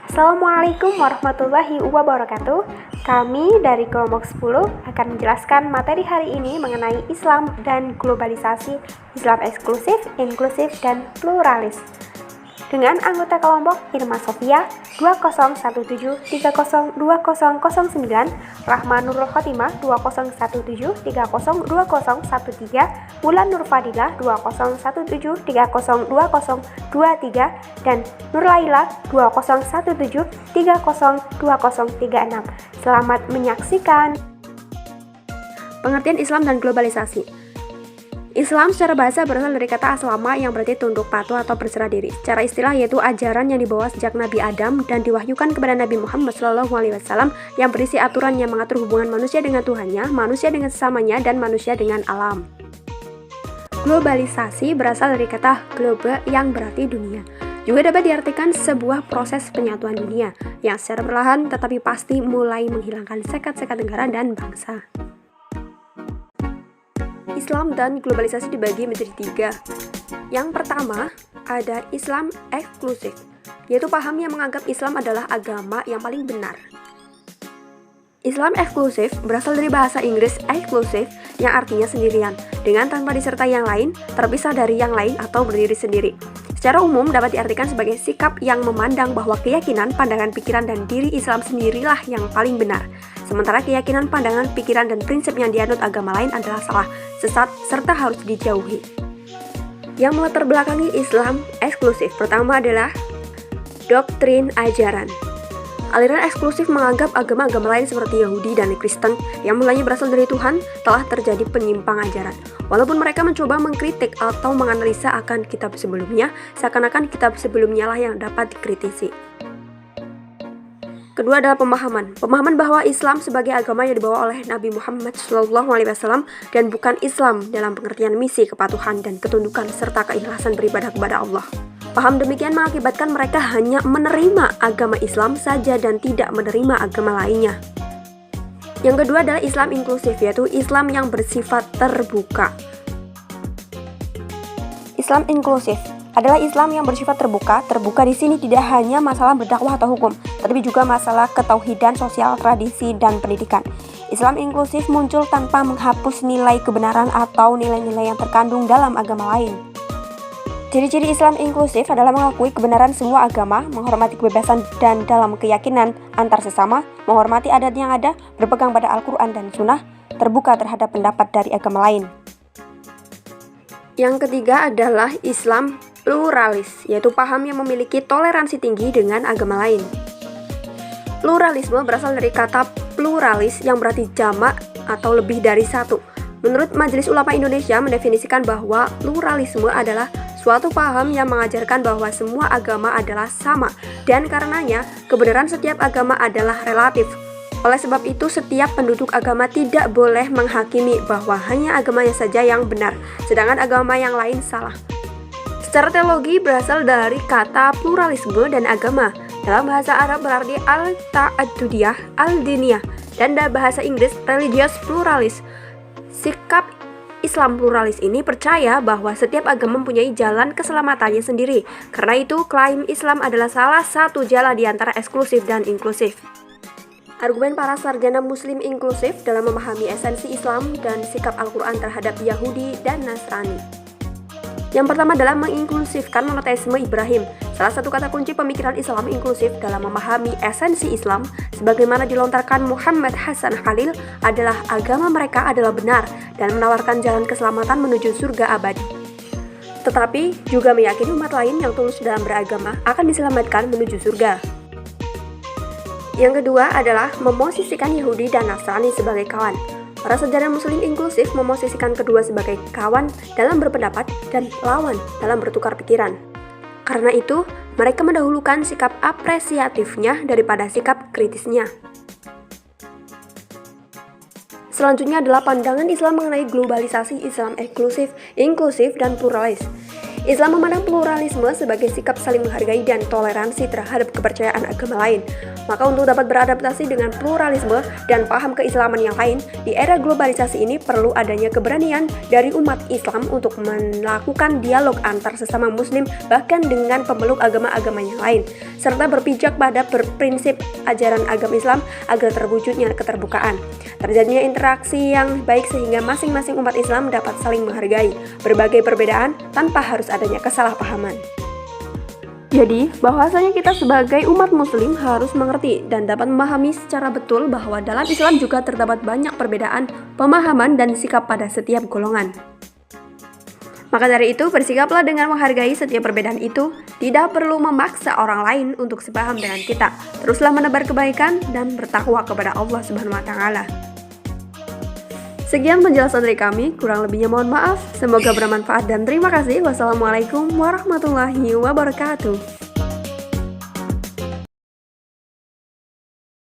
Assalamualaikum warahmatullahi wabarakatuh. Kami dari kelompok 10 akan menjelaskan materi hari ini mengenai Islam dan globalisasi, Islam eksklusif, inklusif, dan pluralis. Dengan anggota kelompok Irma Sofia 2017302009, Rahma Nurul Khotimah 2017302013, Wulan Nur Fadilah 2017302023, dan Nur Laila 2017302036. Selamat menyaksikan. Pengertian Islam dan globalisasi. Islam secara bahasa berasal dari kata aslama yang berarti tunduk patuh atau berserah diri. Secara istilah yaitu ajaran yang dibawa sejak Nabi Adam dan diwahyukan kepada Nabi Muhammad SAW yang berisi aturan yang mengatur hubungan manusia dengan Tuhannya, manusia dengan sesamanya, dan manusia dengan alam. Globalisasi berasal dari kata globe yang berarti dunia. Juga dapat diartikan sebuah proses penyatuan dunia yang secara perlahan tetapi pasti mulai menghilangkan sekat-sekat negara dan bangsa. Islam dan globalisasi dibagi menjadi tiga. Yang pertama, ada Islam eksklusif, yaitu paham yang menganggap Islam adalah agama yang paling benar. Islam eksklusif berasal dari bahasa Inggris exclusive yang artinya sendirian, dengan tanpa disertai yang lain, terpisah dari yang lain atau berdiri sendiri. Secara umum dapat diartikan sebagai sikap yang memandang bahwa keyakinan, pandangan, pikiran, dan diri Islam sendirilah yang paling benar. Sementara keyakinan, pandangan, pikiran, dan prinsip yang dianut agama lain adalah salah, sesat, serta harus dijauhi. Yang melatar belakangi Islam eksklusif pertama adalah doktrin ajaran. Aliran eksklusif menganggap agama-agama lain seperti Yahudi dan Kristen yang mulanya berasal dari Tuhan telah terjadi penyimpangan ajaran. Walaupun mereka mencoba mengkritik atau menganalisa akan kitab sebelumnya, seakan-akan kitab sebelumnya lah yang dapat dikritisi. Kedua adalah pemahaman bahwa Islam sebagai agama yang dibawa oleh Nabi Muhammad SAW dan bukan Islam dalam pengertian misi, kepatuhan, dan ketundukan serta keikhlasan beribadah kepada Allah. Paham demikian mengakibatkan mereka hanya menerima agama Islam saja dan tidak menerima agama lainnya. Yang kedua adalah Islam inklusif, yaitu Islam yang bersifat terbuka. Islam inklusif adalah Islam yang bersifat terbuka. Terbuka di sini tidak hanya masalah berdakwah atau hukum, tetapi juga masalah ketauhidan, sosial, tradisi, dan pendidikan. Islam inklusif muncul tanpa menghapus nilai kebenaran atau nilai-nilai yang terkandung dalam agama lain. Ciri-ciri Islam inklusif adalah mengakui kebenaran semua agama, menghormati kebebasan dan dalam keyakinan antar sesama, menghormati adat yang ada, berpegang pada Al-Quran dan Sunnah, terbuka terhadap pendapat dari agama lain. Yang ketiga adalah Islam pluralis, yaitu paham yang memiliki toleransi tinggi dengan agama lain. Pluralisme berasal dari kata pluralis yang berarti jamak atau lebih dari satu. Menurut Majelis Ulama Indonesia mendefinisikan bahwa pluralisme adalah suatu paham yang mengajarkan bahwa semua agama adalah sama dan karenanya kebenaran setiap agama adalah relatif. Oleh sebab itu, setiap penduduk agama tidak boleh menghakimi bahwa hanya agamanya saja yang benar, sedangkan agama yang lain salah. Secara teologi berasal dari kata pluralisme dan agama. Dalam bahasa Arab berarti al-ta'addudiyah, al-diniyah, dan dalam bahasa Inggris religious pluralis. Sikap Islam pluralis ini percaya bahwa setiap agama mempunyai jalan keselamatannya sendiri. Karena itu, klaim Islam adalah salah satu jalan di antara eksklusif dan inklusif. Argumen para sarjana muslim inklusif dalam memahami esensi Islam dan sikap Al-Quran terhadap Yahudi dan Nasrani. Yang pertama adalah menginklusifkan monoteisme Ibrahim. Salah satu kata kunci pemikiran Islam inklusif dalam memahami esensi Islam sebagaimana dilontarkan Muhammad Hasan Khalil adalah agama mereka adalah benar dan menawarkan jalan keselamatan menuju surga abadi. Tetapi juga meyakini umat lain yang tulus dalam beragama akan diselamatkan menuju surga. Yang kedua adalah memosisikan Yahudi dan Nasrani sebagai kawan. Para sarjana muslim inklusif memosisikan kedua sebagai kawan dalam berpendapat dan lawan dalam bertukar pikiran. Karena itu, mereka mendahulukan sikap apresiatifnya daripada sikap kritisnya. Selanjutnya adalah pandangan Islam mengenai globalisasi Islam eksklusif, inklusif, dan pluralis. Islam memandang pluralisme sebagai sikap saling menghargai dan toleransi terhadap kepercayaan agama lain. Maka untuk dapat beradaptasi dengan pluralisme dan paham keislaman yang lain, di era globalisasi ini perlu adanya keberanian dari umat Islam untuk melakukan dialog antar sesama muslim bahkan dengan pemeluk agama-agama yang lain, serta berpijak pada berprinsip ajaran agama Islam agar terwujudnya keterbukaan. Terjadinya interaksi yang baik sehingga masing-masing umat Islam dapat saling menghargai berbagai perbedaan tanpa harus adanya kesalahpahaman. Jadi, bahwasanya kita sebagai umat muslim harus mengerti dan dapat memahami secara betul bahwa dalam Islam juga terdapat banyak perbedaan, pemahaman, dan sikap pada setiap golongan. Maka dari itu, bersikaplah dengan menghargai setiap perbedaan itu, tidak perlu memaksa orang lain untuk sepaham dengan kita. Teruslah menebar kebaikan dan bertakwa kepada Allah Subhanahu wa Ta'ala. Sekian penjelasan dari kami, kurang lebihnya mohon maaf. Semoga bermanfaat dan terima kasih. Wassalamualaikum warahmatullahi wabarakatuh.